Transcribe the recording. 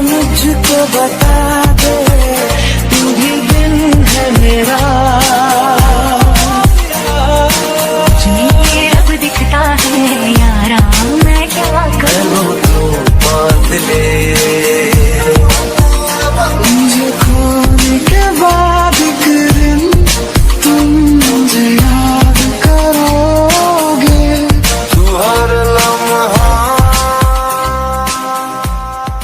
मुझको बता दे, तू ही दिन है मेरा। मुझे अब दिखता है यारा, मैं क्या करूं। तो बांध ले